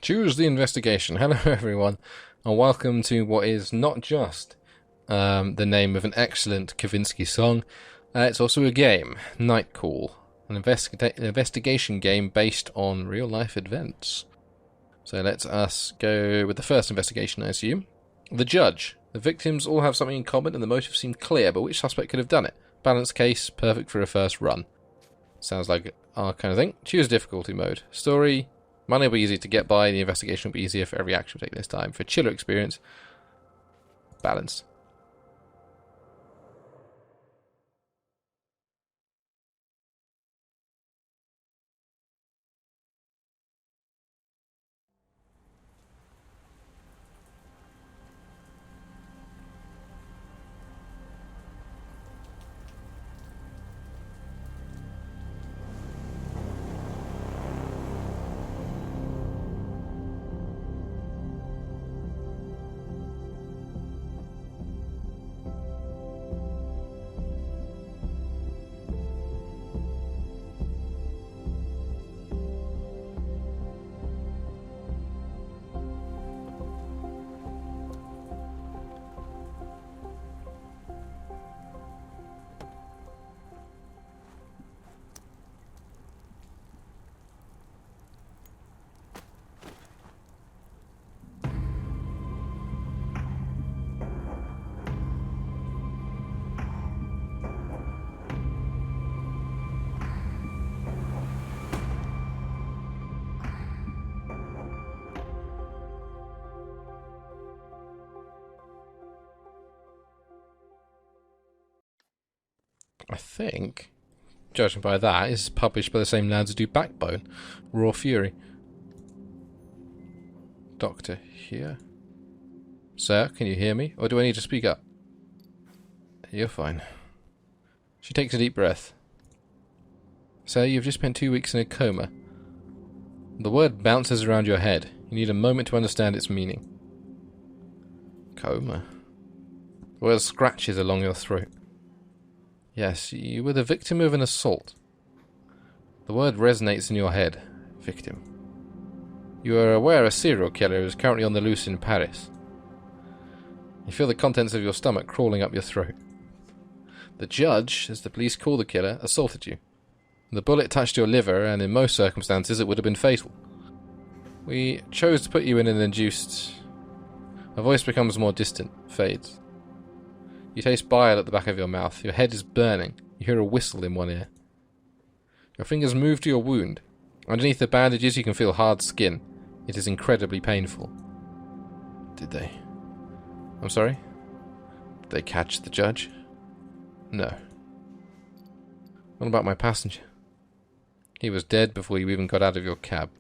Choose the investigation. Hello, everyone, and welcome to what is not just the name of an excellent Kavinsky song. It's also a game, Night Call, an investigation game based on real-life events. So let us go with the first investigation, I assume. The judge. The victims all have something in common and the motive seemed clear, but which suspect could have done it? Balanced case, perfect for a first run. Sounds like our kind of thing. Choose difficulty mode. Story. Money will be easy to get by, the investigation will be easier for every action will take this time. For chiller experience, balance. I think, judging by that, is published by the same lads who do Backbone, Raw Fury. Doctor here. Sir, can you hear me? Or do I need to speak up? You're fine. She takes a deep breath. Sir, you've just spent 2 weeks in a coma. The word bounces around your head. You need a moment to understand its meaning. Coma. The word scratches along your throat. Yes, you were the victim of an assault. The word resonates in your head. Victim. You are aware a serial killer is currently on the loose in Paris. You feel the contents of your stomach crawling up your throat. The judge, as the police call the killer, assaulted you. The bullet touched your liver, and in most circumstances it would have been fatal. We chose to put you in an induced... A voice becomes more distant, fades. You taste bile at the back of your mouth. Your head is burning. You hear a whistle in one ear. Your fingers move to your wound. Underneath the bandages you can feel hard skin. It is incredibly painful. Did they... I'm sorry? Did they catch the judge? No. What about my passenger? He was dead before you even got out of your cab.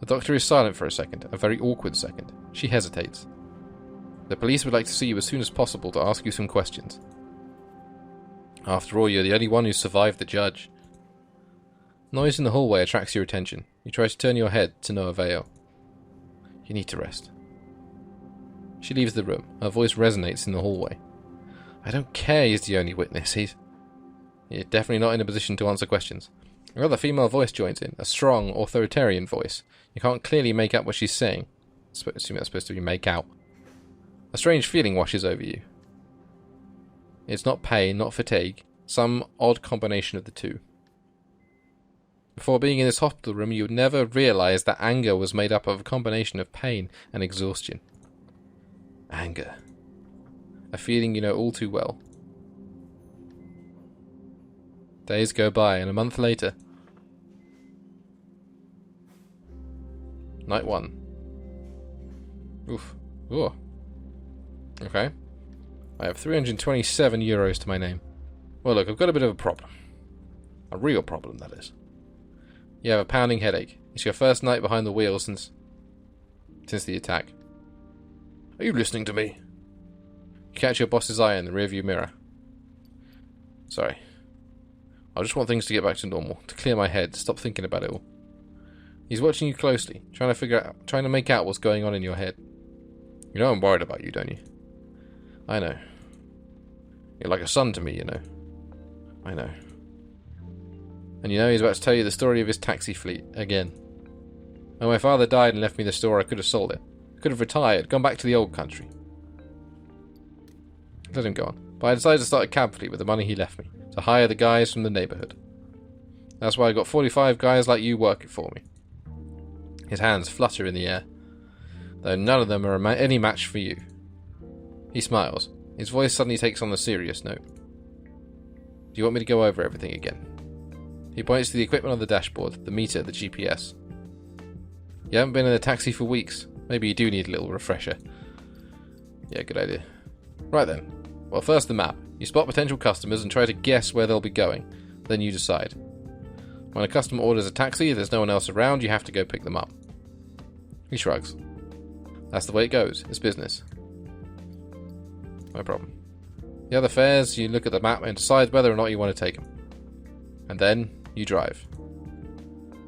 The doctor is silent for a second, a very awkward second. She hesitates. The police would like to see you as soon as possible to ask you some questions. After all, you're the only one who survived the judge. Noise in the hallway attracts your attention. You try to turn your head, to no avail. You need to rest. She leaves the room. Her voice resonates in the hallway. I don't care he's the only witness. You're definitely not in a position to answer questions. Another female voice joins in, a strong, authoritarian voice. You can't clearly make out what she's saying. Assume that's supposed to be make out. A strange feeling washes over you. It's not pain, not fatigue, some odd combination of the two. Before being in this hospital room, you would never realize that anger was made up of a combination of pain and exhaustion. Anger. A feeling you know all too well. Days go by, and a month later... Night 1. Oof. Ooh. Okay. I have 327 euros to my name. Well, look, I've got a bit of a problem. A real problem, that is. You have a pounding headache. It's your first night behind the wheel since the attack. Are you listening to me? You catch your boss's eye in the rearview mirror. Sorry. I just want things to get back to normal, to clear my head, stop thinking about it all. He's watching you closely, trying to make out what's going on in your head. You know I'm worried about you, don't you? I know. You're like a son to me, you know. I know. And you know he's about to tell you the story of his taxi fleet again. When my father died and left me the store, I could have sold it. I could have retired, gone back to the old country. Let him go on. But I decided to start a cab fleet with the money he left me, to hire the guys from the neighbourhood. That's why I got 45 guys like you working for me. His hands flutter in the air, though none of them are any match for you. He smiles. His voice suddenly takes on a serious note. Do you want me to go over everything again? He points to the equipment on the dashboard, the meter, the GPS. You haven't been in a taxi for weeks. Maybe you do need a little refresher. Yeah, good idea. Right then. Well, first the map. You spot potential customers and try to guess where they'll be going. Then you decide. When a customer orders a taxi, if there's no one else around, you have to go pick them up. He shrugs. That's the way it goes. It's business. No problem. The other fares, you look at the map and decide whether or not you want to take them. And then, you drive.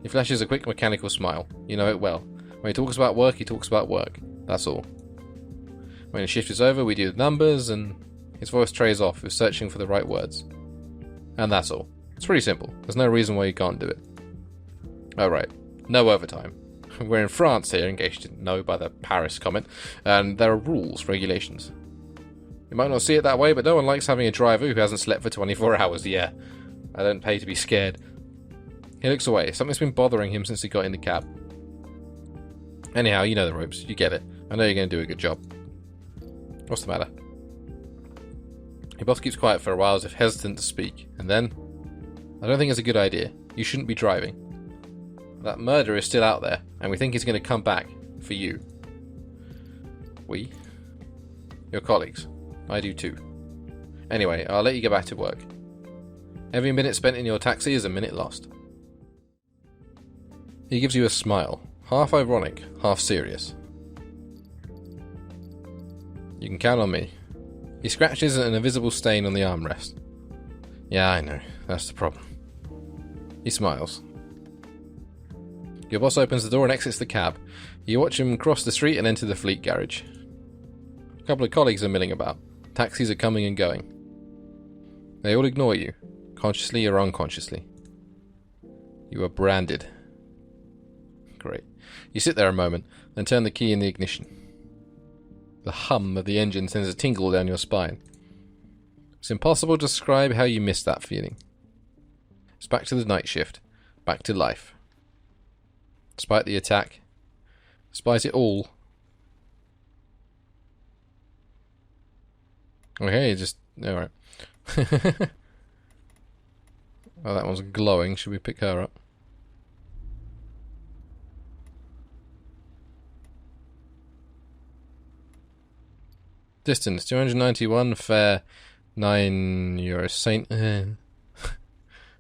He flashes a quick mechanical smile. You know it well. When he talks about work, he talks about work. That's all. When his shift is over, we do the numbers, and his voice trails off with searching for the right words. And that's all. It's pretty simple. There's no reason why you can't do it. Oh right. No overtime. We're in France here, in case you didn't know by the Paris comment, and there are rules, regulations. You might not see it that way, but no one likes having a driver who hasn't slept for 24 hours. Yeah, I don't pay to be scared. He looks away. Something's been bothering him since he got in the cab. Anyhow, you know the ropes. You get it. I know you're going to do a good job. What's the matter? Your boss keeps quiet for a while as if hesitant to speak, and then... I don't think it's a good idea. You shouldn't be driving. That murderer is still out there, and we think he's going to come back for you. We? Your colleagues. I do too. Anyway, I'll let you get back to work. Every minute spent in your taxi is a minute lost. He gives you a smile, half ironic, half serious. You can count on me. He scratches an invisible stain on the armrest. Yeah, I know. That's the problem. He smiles. Your boss opens the door and exits the cab. You watch him cross the street and enter the fleet garage. A couple of colleagues are milling about. Taxis are coming and going. They all ignore you, consciously or unconsciously. You are branded. Great. You sit there a moment, then turn the key in the ignition. The hum of the engine sends a tingle down your spine. It's impossible to describe how you miss that feeling. It's back to the night shift, back to life. Despite the attack, despite it all. Okay, just... alright. Oh, that one's glowing. Should we pick her up? Distance, 291, fare, €9. Saint...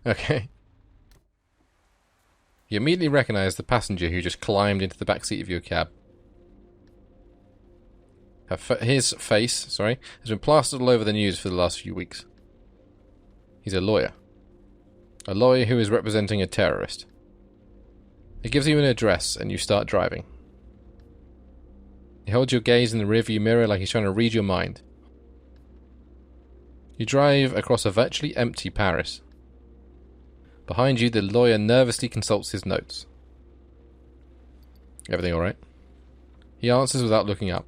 Okay. You immediately recognise the passenger who just climbed into the back seat of your cab. His face, has been plastered all over the news for the last few weeks. He's a lawyer. A lawyer who is representing a terrorist. He gives you an address and you start driving. He holds your gaze in the rearview mirror like he's trying to read your mind. You drive across a virtually empty Paris. Behind you, the lawyer nervously consults his notes. Everything alright? He answers without looking up.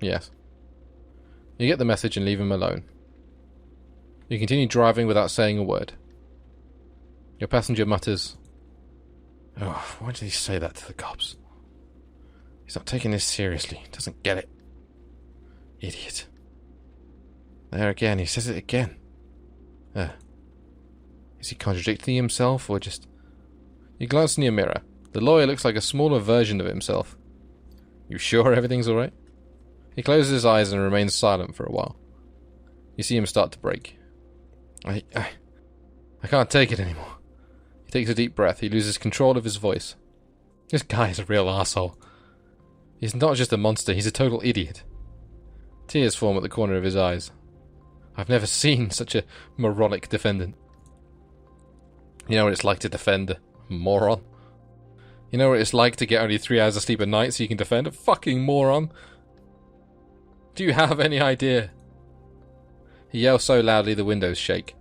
Yes. You get the message and leave him alone. You continue driving without saying a word. Your passenger mutters, "Oh, why did he say that to the cops? He's not taking this seriously. Doesn't get it. Idiot. There again, he says it again. Is he contradicting himself, or just..." You glance in your mirror. The lawyer looks like a smaller version of himself. You sure everything's alright? He closes his eyes and remains silent for a while. You see him start to break. I can't take it anymore. He takes a deep breath. He loses control of his voice. This guy is a real asshole. He's not just a monster, he's a total idiot. Tears form at the corner of his eyes. I've never seen such a moronic defendant. You know what it's like to defend a moron? You know what it's like to get only 3 hours of sleep a night so you can defend a fucking moron? Do you have any idea? He yells so loudly the windows shake.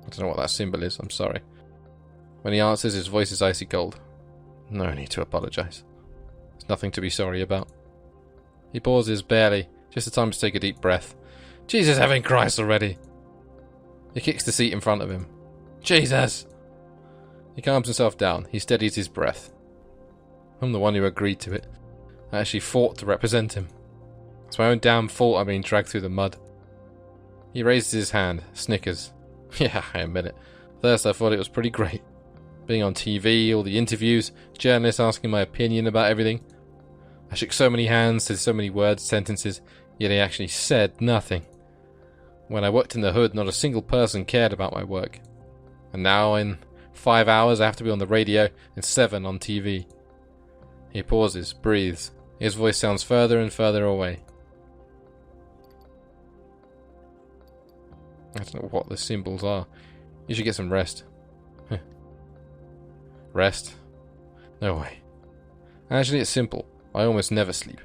I don't know what that symbol is, I'm sorry. When he answers, his voice is icy cold. No need to apologize. There's nothing to be sorry about. He pauses barely, just the time to take a deep breath. Jesus heaven Christ already! He kicks the seat in front of him. Jesus! He calms himself down. He steadies his breath. I'm the one who agreed to it. I actually fought to represent him. It's my own damn fault I'm being dragged through the mud. He raises his hand, snickers. Yeah, I admit it. First I thought it was pretty great. Being on TV, all the interviews, journalists asking my opinion about everything. I shook so many hands, said so many words, sentences, yet I actually said nothing. When I worked in the hood, not a single person cared about my work. And now, in 5 hours, I have to be on the radio and 7 on TV. He pauses, breathes. His voice sounds further and further away. I don't know what the symbols are. You should get some rest. Rest? No way. Actually, it's simple. I almost never sleep.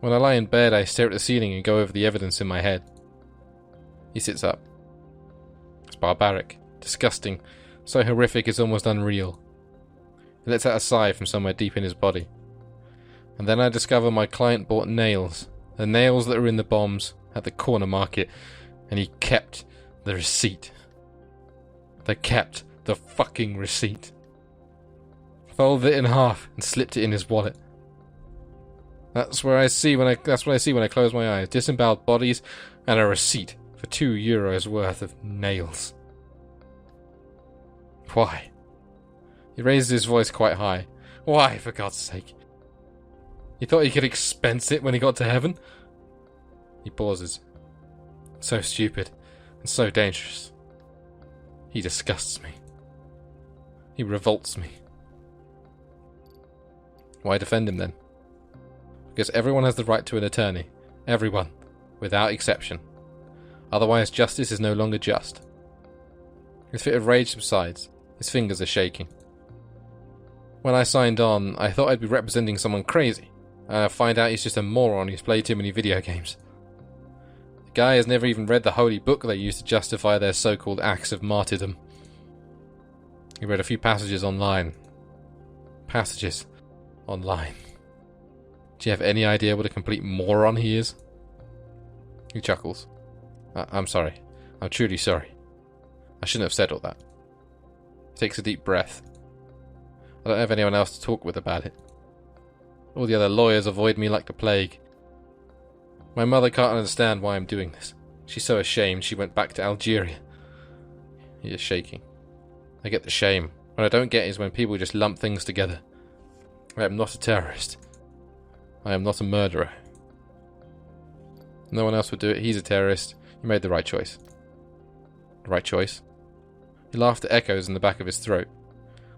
When I lie in bed, I stare at the ceiling and go over the evidence in my head. He sits up. It's barbaric, disgusting, so horrific it's almost unreal. He lets out a sigh from somewhere deep in his body. And then I discover my client bought nails. The nails that were in the bombs at the corner market. And he kept the receipt. They kept the fucking receipt. Folded it in half and slipped it in his wallet. That's what I see when I close my eyes. Disemboweled bodies and a receipt for €2 worth of nails. Why? He raises his voice quite high. Why, for God's sake? He thought he could expense it when he got to heaven? He pauses. So stupid and so dangerous. He disgusts me. He revolts me. Why defend him then? Because everyone has the right to an attorney. Everyone. Without exception. Otherwise justice is no longer just. His fit of rage subsides. His fingers are shaking. When I signed on, I thought I'd be representing someone crazy. And I find out he's just a moron who's played too many video games. The guy has never even read the holy book they use to justify their so-called acts of martyrdom. He read a few passages online. Passages online. Do you have any idea what a complete moron he is? He chuckles. I'm sorry. I'm truly sorry. I shouldn't have said all that. He takes a deep breath. I don't have anyone else to talk with about it. All the other lawyers avoid me like the plague. My mother can't understand why I'm doing this. She's so ashamed she went back to Algeria. He is shaking. I get the shame. What I don't get is when people just lump things together. I am not a terrorist. I am not a murderer. No one else would do it. He's a terrorist. You made the right choice. The right choice? He laughed at echoes in the back of his throat.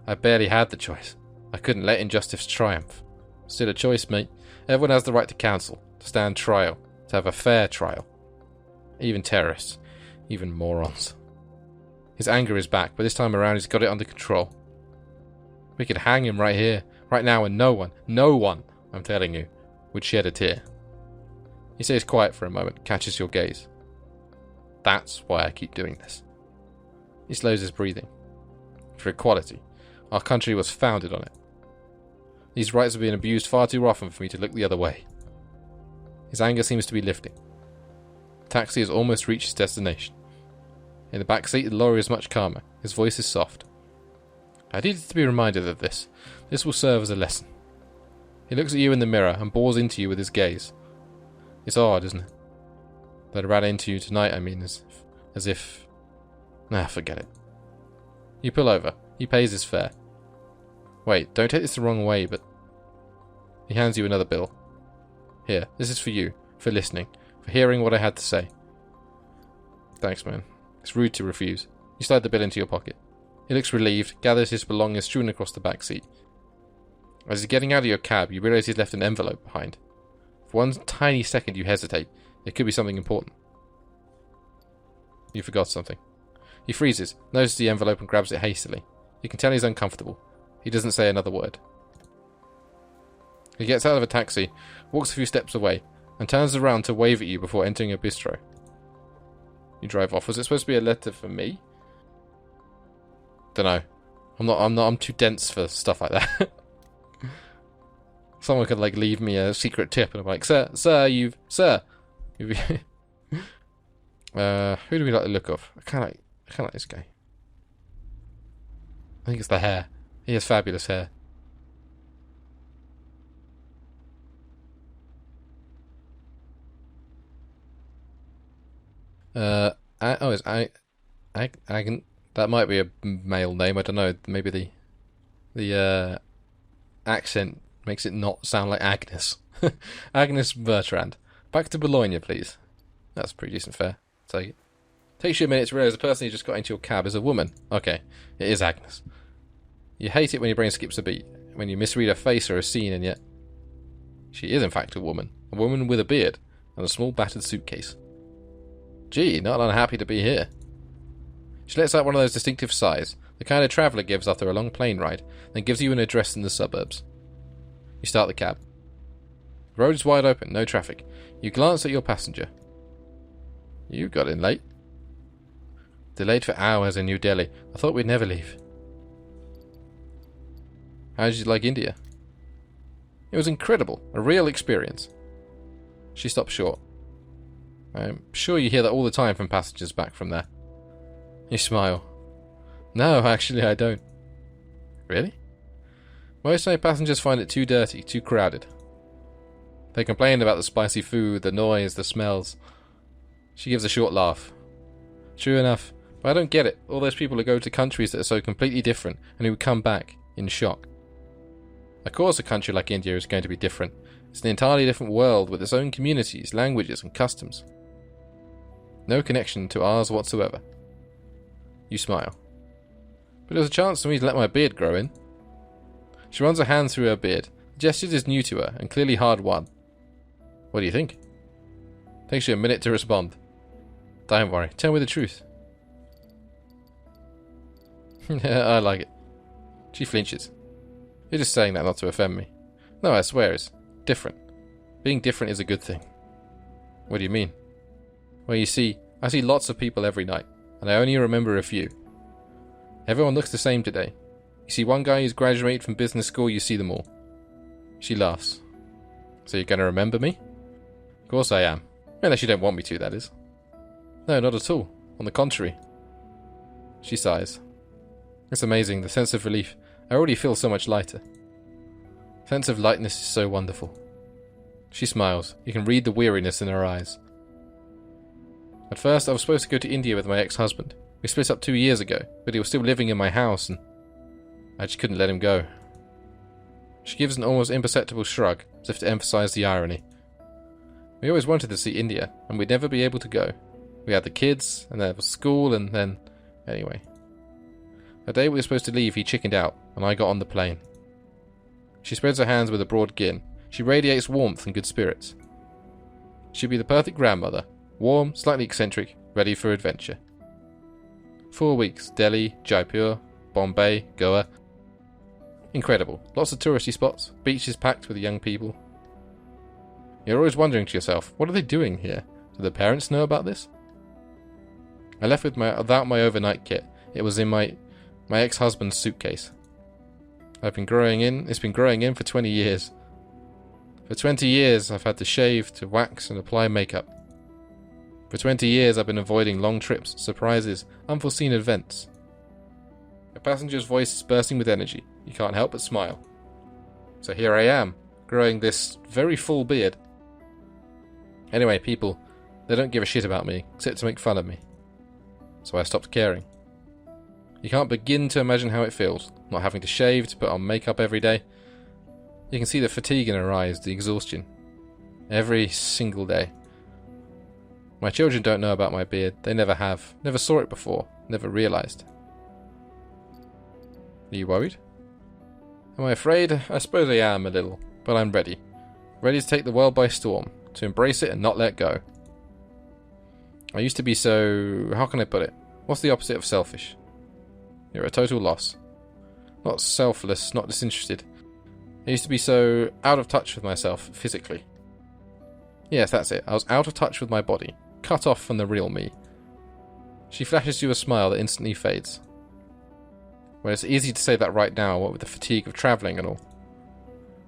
I barely had the choice. I couldn't let injustice triumph. Still a choice, mate. Everyone has the right to counsel, to stand trial, to have a fair trial. Even terrorists. Even morons. His anger is back, but this time around he's got it under control. We could hang him right here, right now, and no one, I'm telling you, would shed a tear. He stays quiet for a moment, catches your gaze. That's why I keep doing this. He slows his breathing. For equality. Our country was founded on it. These rights have been abused far too often for me to look the other way. His anger seems to be lifting. The taxi has almost reached its destination. In the back seat, the lorry is much calmer. His voice is soft. I needed to be reminded of this. This will serve as a lesson. He looks at you in the mirror and bores into you with his gaze. It's odd, isn't it? That I ran into you tonight, I mean, as if... Nah, forget it. You pull over. He pays his fare. Wait, don't take this the wrong way, but... He hands you another bill. Here, this is for you, for listening, for hearing what I had to say. Thanks, man. It's rude to refuse. You slide the bill into your pocket. He looks relieved, gathers his belongings strewn across the back seat. As he's getting out of your cab, you realise he's left an envelope behind. For one tiny second you hesitate. It could be something important. You forgot something. He freezes, notices the envelope and grabs it hastily. You can tell he's uncomfortable. He doesn't say another word. He gets out of a taxi, walks a few steps away, and turns around to wave at you before entering a bistro. You drive off. Was it supposed to be a letter for me? Dunno. I'm too dense for stuff like that. Someone could, like, leave me a secret tip, and I'm like, Sir, you've... who do we like the look of? I kinda like this guy. I think it's the hair. He has fabulous hair. It's Agn. That might be a male name. I don't know. Maybe the accent makes it not sound like Agnes. Agnes Bertrand. Back to Bologna, please. That's pretty decent fare. Take it. Takes you a minute to realise the person who just got into your cab is a woman. Okay, it is Agnes. You hate it when your brain skips a beat, when you misread a face or a scene, and yet she is in fact a woman with a beard and a small battered suitcase. Gee, not unhappy to be here. She lets out one of those distinctive sighs, the kind a traveller gives after a long plane ride, then gives you an address in the suburbs. You start the cab. The road is wide open, no traffic. You glance at your passenger. You got in late. Delayed for hours in New Delhi. I thought we'd never leave. How did you like India? It was incredible. A real experience. She stopped short. I'm sure you hear that all the time from passengers back from there. You smile. No, actually I don't. Really? Most of my passengers find it too dirty, too crowded. They complain about the spicy food, the noise, the smells. She gives a short laugh. True enough, but I don't get it. All those people who go to countries that are so completely different and who come back in shock. Of course a country like India is going to be different. It's an entirely different world with its own communities, languages and customs. No connection to ours whatsoever. You smile. But there's a chance for me to let my beard grow in. She runs her hand through her beard. The gesture is new to her and clearly hard won. What do you think? Takes you a minute to respond. Don't worry, tell me the truth. I like it. She flinches. You're just saying that not to offend me. No, I swear it's different. Being different is a good thing. What do you mean? Well, you see, I see lots of people every night, and I only remember a few. Everyone looks the same today. You see one guy who's graduated from business school, you see them all. She laughs. So you're going to remember me? Of course I am. Unless you don't want me to, that is. No, not at all. On the contrary. She sighs. It's amazing, the sense of relief. I already feel so much lighter. Sense of lightness is so wonderful. She smiles. You can read the weariness in her eyes. At first, I was supposed to go to India with my ex-husband. We split up 2 years ago, but he was still living in my house and I just couldn't let him go. She gives an almost imperceptible shrug, as if to emphasize the irony. We always wanted to see India, and we'd never be able to go. We had the kids, and there was school, and then... Anyway. The day we were supposed to leave, he chickened out, and I got on the plane. She spreads her hands with a broad grin. She radiates warmth and good spirits. She'd be the perfect grandmother. Warm, slightly eccentric, ready for adventure. 4 weeks. Delhi, Jaipur, Bombay, Goa. Incredible. Lots of touristy spots. Beaches packed with young people. You're always wondering to yourself, what are they doing here? Do the parents know about this? I left without my overnight kit. It was in my ex-husband's suitcase. It's been growing in for 20 years. For 20 years I've had to shave, to wax and apply makeup. For 20 years I've been avoiding long trips, surprises, unforeseen events. A passenger's voice is bursting with energy. You can't help but smile. So here I am, growing this very full beard. Anyway, people, they don't give a shit about me, except to make fun of me. So I stopped caring. You can't begin to imagine how it feels, not having to shave, to put on makeup every day. You can see the fatigue in her eyes, the exhaustion. Every single day. My children don't know about my beard. They never have. Never saw it before. Never realised. Are you worried? Am I afraid? I suppose I am a little, but I'm ready. Ready to take the world by storm, to embrace it and not let go. I used to be so... how can I put it? What's the opposite of selfish? You're a total loss. Not selfless, not disinterested. I used to be so out of touch with myself, physically. Yes, that's it. I was out of touch with my body. Cut off from the real me. She flashes you a smile that instantly fades. Well, it's easy to say that right now, what with the fatigue of travelling and all.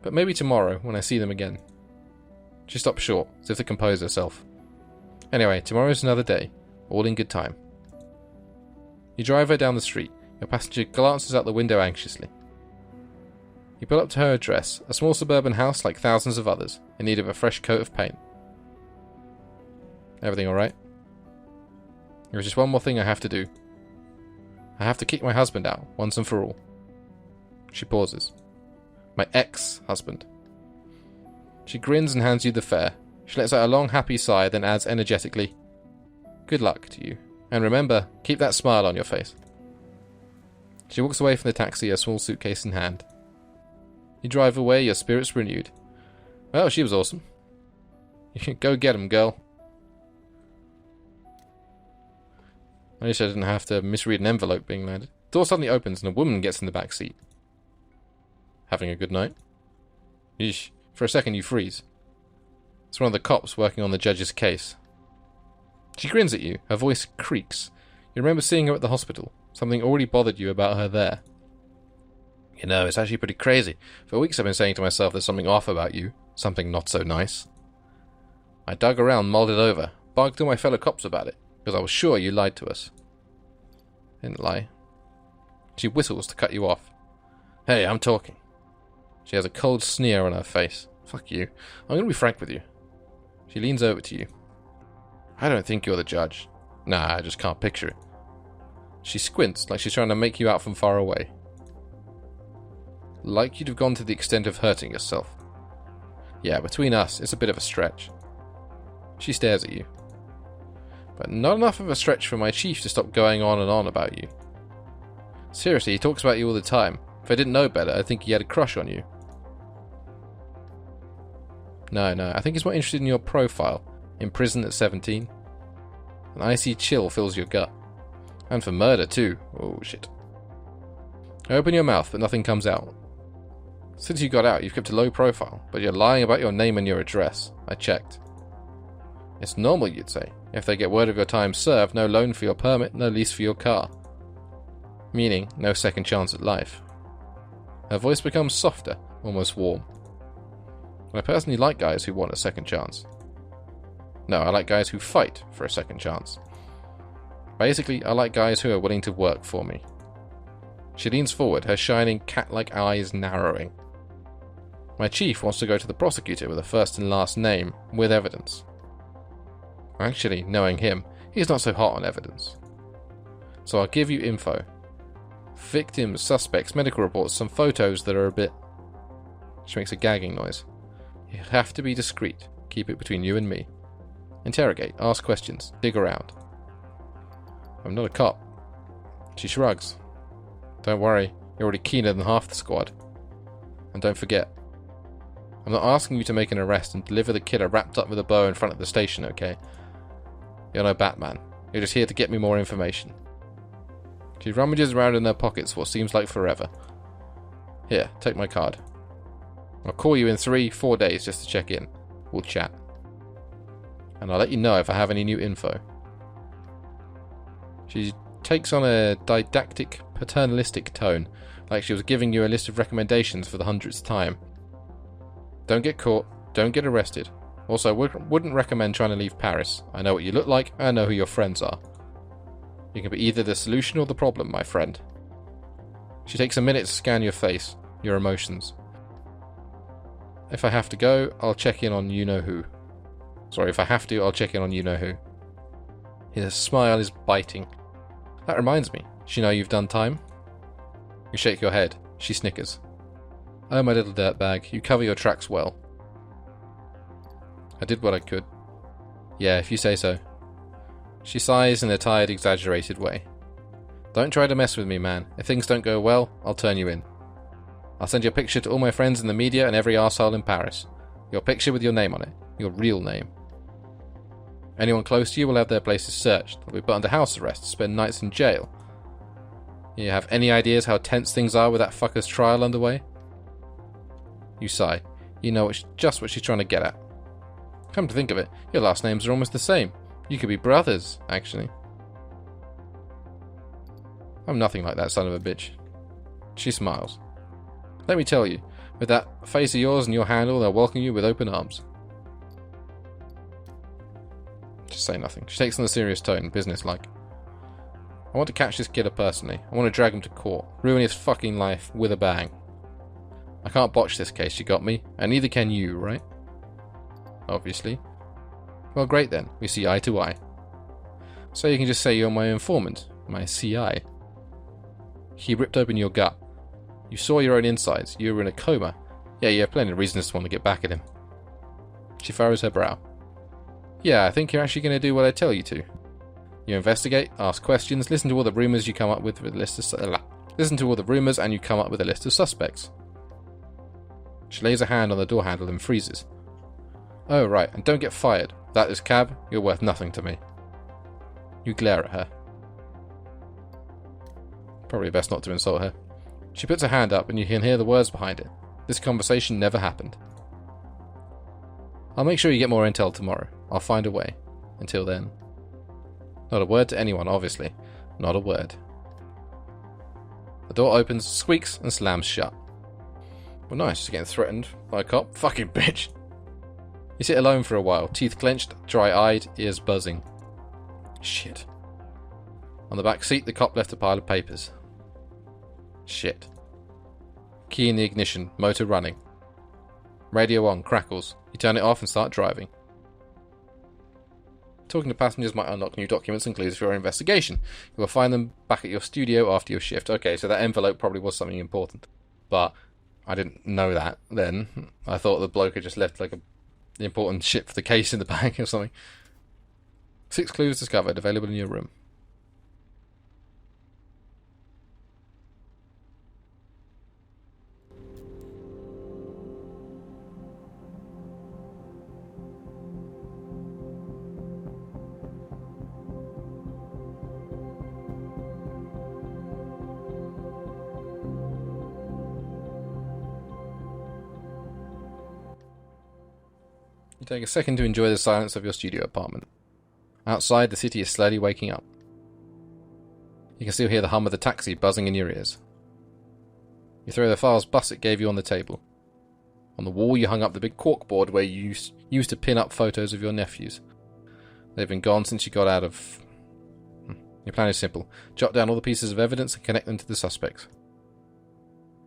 But maybe tomorrow, when I see them again. She stopped short, as if to compose herself. Anyway, tomorrow's another day, all in good time. You drive her down the street. Your passenger glances out the window anxiously. You pull up to her address, a small suburban house like thousands of others, in need of a fresh coat of paint. Everything alright? There's just one more thing I have to do. I have to kick my husband out, once and for all. She pauses. My ex-husband. She grins and hands you the fare. She lets out a long, happy sigh, then adds energetically, good luck to you. And remember, keep that smile on your face. She walks away from the taxi, a small suitcase in hand. You drive away, your spirits renewed. Well, she was awesome. You can go get him, girl. I wish I didn't have to misread an envelope being landed. The door suddenly opens and a woman gets in the back seat. Having a good night? Yeesh. For a second you freeze. It's one of the cops working on the judge's case. She grins at you. Her voice creaks. You remember seeing her at the hospital. Something already bothered you about her there. You know, it's actually pretty crazy. For weeks I've been saying to myself there's something off about you. Something not so nice. I dug around, mulled it over, bugged all my fellow cops about it, because I was sure you lied to us. Didn't lie. She whistles to cut you off. Hey, I'm talking. She has a cold sneer on her face. Fuck you. I'm going to be frank with you. She leans over to you. I don't think you're the judge. Nah, I just can't picture it. She squints like she's trying to make you out from far away. Like you'd have gone to the extent of hurting yourself. Yeah, between us, it's a bit of a stretch. She stares at you. But not enough of a stretch for my chief to stop going on and on about you. Seriously, he talks about you all the time. If I didn't know better, I'd think he had a crush on you. No, I think he's more interested in your profile. In prison at 17. An icy chill fills your gut. And for murder, too. Oh, shit. Open your mouth, but nothing comes out. Since you got out, you've kept a low profile, but you're lying about your name and your address. I checked. It's normal, you'd say. If they get word of your time served, no loan for your permit, no lease for your car. Meaning, no second chance at life. Her voice becomes softer, almost warm. And I personally like guys who want a second chance. No, I like guys who fight for a second chance. Basically, I like guys who are willing to work for me. She leans forward, her shining cat-like eyes narrowing. My chief wants to go to the prosecutor with a first and last name, with evidence. Actually, knowing him, he's not so hot on evidence. So I'll give you info. Victims, suspects, medical reports, some photos that are a bit... She makes a gagging noise. You have to be discreet. Keep it between you and me. Interrogate, ask questions, dig around. I'm not a cop. She shrugs. Don't worry, you're already keener than half the squad. And don't forget, I'm not asking you to make an arrest and deliver the killer wrapped up with a bow in front of the station, okay? You're no Batman. You're just here to get me more information. She rummages around in her pockets for what seems like forever. Here, take my card. I'll call you in 3-4 days just to check in. We'll chat. And I'll let you know if I have any new info. She takes on a didactic, paternalistic tone, like she was giving you a list of recommendations for the 100th time. Don't get caught, don't get arrested. Also, I wouldn't recommend trying to leave Paris. I know what you look like, and I know who your friends are. You can be either the solution or the problem, my friend. She takes a minute to scan your face, your emotions. If I have to go, I'll check in on you-know-who. Sorry, if I have to, I'll check in on you-know-who. His smile is biting. That reminds me, does she know you've done time? You shake your head. She snickers. Oh, my little dirtbag, you cover your tracks well. I did what I could. Yeah, if you say so. She sighs in a tired, exaggerated way. Don't try to mess with me, man. If things don't go well, I'll turn you in. I'll send your picture to all my friends in the media and every arsehole in Paris. Your picture with your name on it. Your real name. Anyone close to you will have their places searched. They'll be put under house arrest, spend nights in jail. You have any ideas how tense things are with that fucker's trial underway? You sigh. You know just what she's trying to get at. Come to think of it, your last names are almost the same. You could be brothers, actually. I'm nothing like that son of a bitch. She smiles. Let me tell you, with that face of yours and your handle, they'll welcome you with open arms. Just say nothing. She takes on a serious tone, businesslike. I want to catch this killer personally. I want to drag him to court, ruin his fucking life with a bang. I can't botch this case, you got me? And neither can you, right? Obviously. Well, great then. We see eye to eye. So you can just say you're my informant, my CI. He ripped open your gut. You saw your own insides. You were in a coma. Yeah, you have plenty of reasons to want to get back at him. She furrows her brow. Yeah, I think you're actually going to do what I tell you to. You investigate, ask questions, listen to all the rumours you come up with a list of listen to all the rumours and you come up with a list of suspects. She lays a hand on the door handle and freezes. Oh, right, and don't get fired. That is cab, you're worth nothing to me. You glare at her. Probably best not to insult her. She puts her hand up and you can hear the words behind it. This conversation never happened. I'll make sure you get more intel tomorrow. I'll find a way. Until then. Not a word to anyone, obviously. Not a word. The door opens, squeaks, and slams shut. Well, nice, she's getting threatened by a cop. Fucking bitch. You sit alone for a while, teeth clenched, dry-eyed, ears buzzing. Shit. On the back seat, the cop left a pile of papers. Shit. Key in the ignition, motor running. Radio on, crackles. You turn it off and start driving. Talking to passengers might unlock new documents and clues for your investigation. You will find them back at your studio after your shift. Okay, so that envelope probably was something important. But I didn't know that then. I thought the bloke had just left like the important shit for the case in the bag or something. 6 clues discovered, available in your room. You take a second to enjoy the silence of your studio apartment. Outside, the city is slowly waking up. You can still hear the hum of the taxi buzzing in your ears. You throw the files Bussett gave you on the table. On the wall, you hung up the big corkboard where you used to pin up photos of your nephews. They've been gone since you got out of... Your plan is simple. Jot down all the pieces of evidence and connect them to the suspects.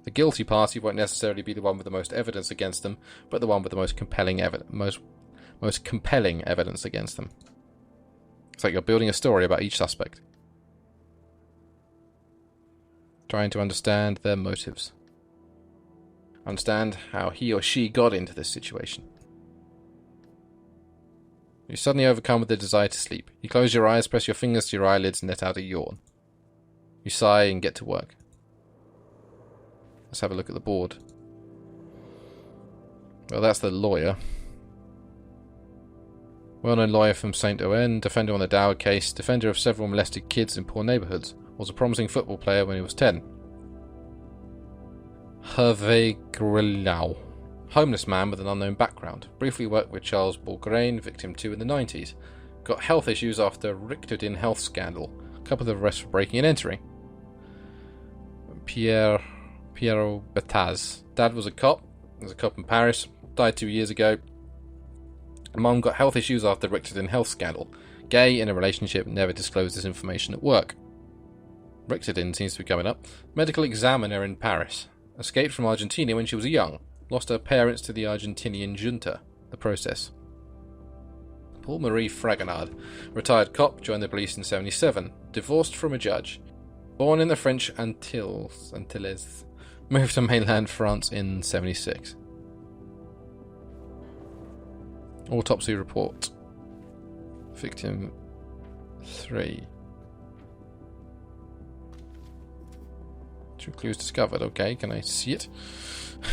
The guilty party won't necessarily be the one with the most evidence against them, but the one with the most compelling most compelling evidence against them. It's like you're building a story about each suspect. Trying to understand their motives. Understand how he or she got into this situation. You're suddenly overcome with the desire to sleep. You close your eyes, press your fingers to your eyelids and let out a yawn. You sigh and get to work. Let's have a look at the board. Well, that's the lawyer. Well-known lawyer from St. Ouen, defender on the Dower case, defender of several molested kids in poor neighbourhoods, was a promising football player when he was 10. Hervé Grillau. Homeless man with an unknown background. Briefly worked with Charles Bourgrain, victim 2 in the 90s. Got health issues after Richardin health scandal. Couple of arrests for breaking and entering. Piero Betaz. Dad was a cop. He was a cop in Paris. Died 2 years ago. Mum got health issues after Richardin health scandal. Gay, in a relationship, never disclosed this information at work. Richardin seems to be coming up. Medical examiner in Paris. Escaped from Argentina when she was young. Lost her parents to the Argentinian junta. The process. Paul-Marie Fragonard. Retired cop, joined the police in 1977. Divorced from a judge. Born in the French Antilles. Moved to mainland France in 1976. Autopsy report. Victim 3. 2 clues discovered. Okay, can I see it?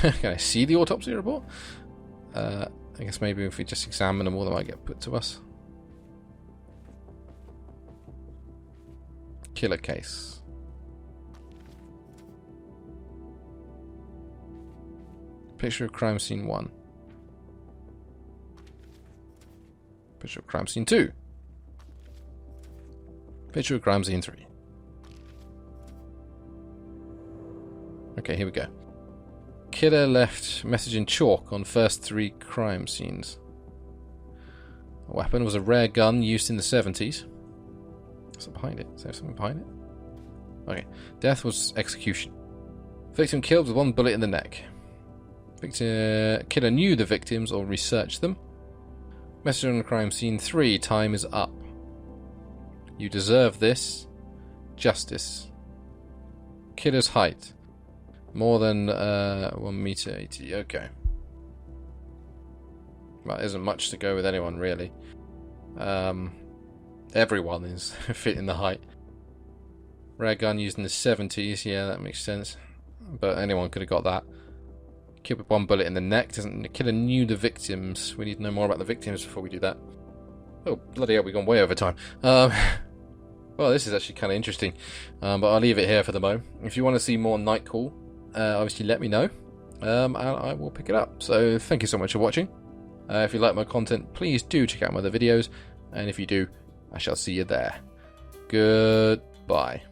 Can I see the autopsy report? I guess maybe if we just examine them all, they might get put to us. Killer case. Picture of crime scene 1. Picture of crime scene 2. Picture of crime scene 3. Okay, here we go. Killer left message in chalk on first 3 crime scenes. The weapon was a rare gun used in the 70s. What's behind it? Is there something behind it? Okay. Death was execution. Victim killed with 1 bullet in the neck. Killer knew the victims or researched them. Message on the crime scene 3. Time is up. You deserve this. Justice. Killer's height. More than 1 meter 80. Okay. Well, there isn't much to go with anyone, really. Everyone is fitting the height. Rare gun used in the 70s. Yeah, that makes sense. But anyone could have got that. Killed with 1 bullet in the neck. The killer knew the victims. We need to know more about the victims before we do that. Oh, bloody hell, we've gone way over time. Well, this is actually kind of interesting. But I'll leave it here for the moment. If you want to see more Night Call, obviously let me know. And I will pick it up. So thank you so much for watching. If you like my content, please do check out my other videos. And if you do, I shall see you there. Goodbye.